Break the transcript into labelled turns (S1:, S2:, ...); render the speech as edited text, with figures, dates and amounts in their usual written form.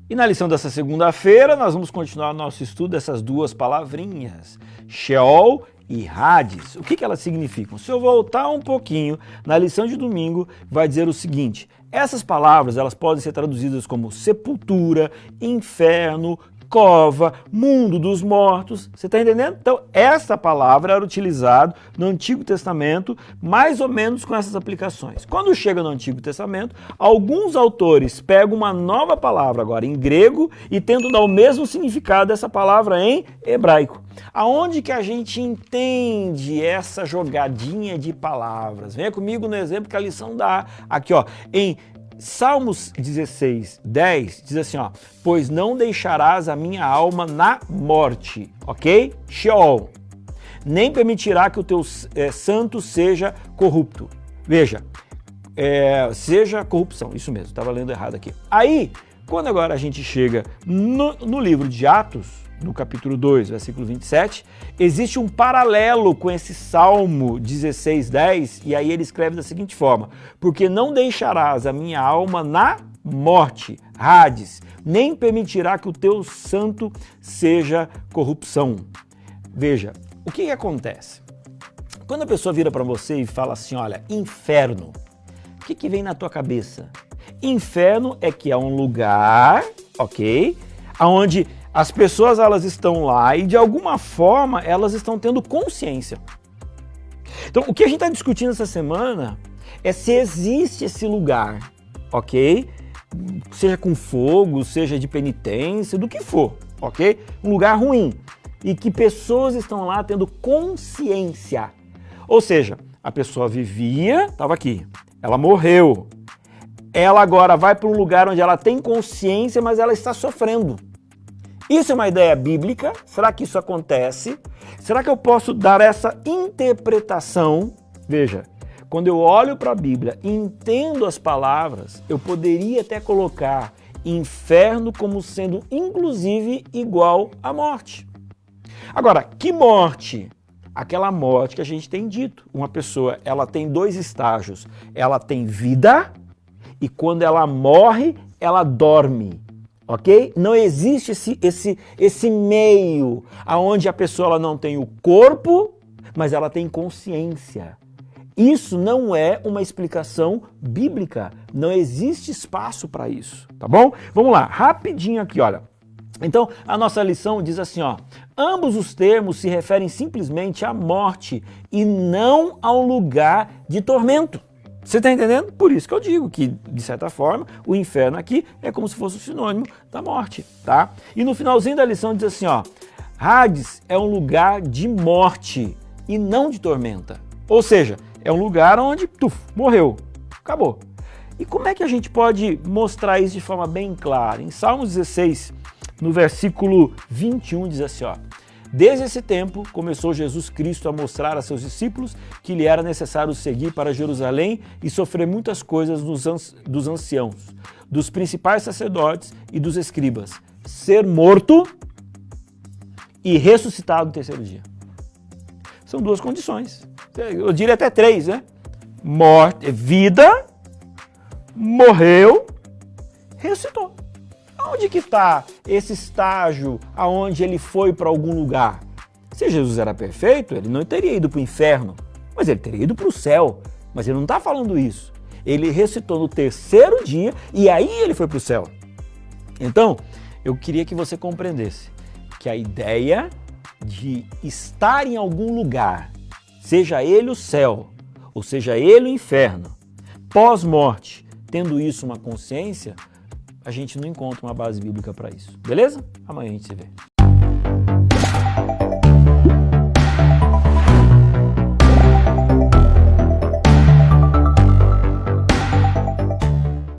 S1: E na lição dessa segunda-feira, nós vamos continuar nosso estudo dessas duas palavrinhas, Sheol e Hades. O que elas significam? Se eu voltar um pouquinho, na lição de domingo, vai dizer o seguinte: essas palavras elas podem ser traduzidas como sepultura, inferno, cova, mundo dos mortos. Você está entendendo? Então, essa palavra era utilizada no Antigo Testamento mais ou menos com essas aplicações. Quando chega no Antigo Testamento, alguns autores pegam uma nova palavra agora em grego e tentam dar o mesmo significado dessa palavra em hebraico. Aonde que a gente entende essa jogadinha de palavras? Venha comigo no exemplo que a lição dá. Aqui, ó, em Salmos 16, 10, diz assim, ó, pois não deixarás a minha alma na morte, ok? Sheol. Nem permitirá que o teu santo seja corrupto. Veja, seja corrupção, isso mesmo, estava lendo errado aqui. Aí, quando agora a gente chega no livro de Atos, no capítulo 2, versículo 27, existe um paralelo com esse Salmo 16, 10, e aí ele escreve da seguinte forma: porque não deixarás a minha alma na morte, Hades, nem permitirá que o teu santo seja corrupção. Veja, o que acontece? Quando a pessoa vira para você e fala assim, olha, inferno, o que vem na tua cabeça? Inferno é que é um lugar, ok, onde as pessoas elas estão lá e de alguma forma elas estão tendo consciência. Então o que a gente está discutindo essa semana é se existe esse lugar, ok? Seja com fogo, seja de penitência, do que for, ok? Um lugar ruim e que pessoas estão lá tendo consciência. Ou seja, a pessoa vivia, estava aqui, ela morreu. Ela agora vai para um lugar onde ela tem consciência, mas ela está sofrendo. Isso é uma ideia bíblica? Será que isso acontece? Será que eu posso dar essa interpretação? Veja, quando eu olho para a Bíblia e entendo as palavras, eu poderia até colocar inferno como sendo inclusive igual à morte. Agora, que morte? Aquela morte que a gente tem dito. Uma pessoa, ela tem dois estágios. Ela tem vida e quando ela morre, ela dorme. Ok? Não existe esse meio onde a pessoa ela não tem o corpo, mas ela tem consciência. Isso não é uma explicação bíblica. Não existe espaço para isso, tá bom? Vamos lá, rapidinho aqui, olha. Então, a nossa lição diz assim, ó, ambos os termos se referem simplesmente à morte e não a um lugar de tormento. Você está entendendo? Por isso que eu digo que, de certa forma, o inferno aqui é como se fosse o sinônimo da morte, tá? E no finalzinho da lição diz assim, ó, Hades é um lugar de morte e não de tormenta. Ou seja, é um lugar onde, morreu, acabou. E como é que a gente pode mostrar isso de forma bem clara? Em Salmos 16, no versículo 21, diz assim, ó, desde esse tempo, começou Jesus Cristo a mostrar a seus discípulos que lhe era necessário seguir para Jerusalém e sofrer muitas coisas dos anciãos, dos principais sacerdotes e dos escribas, ser morto e ressuscitado no terceiro dia. São duas condições. Eu diria até três, né? Morte, vida, morreu, ressuscitou. Onde que está esse estágio aonde ele foi para algum lugar? Se Jesus era perfeito, ele não teria ido para o inferno, mas ele teria ido para o céu. Mas ele não está falando isso. Ele ressuscitou no terceiro dia e aí ele foi para o céu. Então, eu queria que você compreendesse que a ideia de estar em algum lugar, seja ele o céu, ou seja ele o inferno, pós-morte, tendo isso uma consciência, a gente não encontra uma base bíblica para isso. Beleza? Amanhã a gente se vê.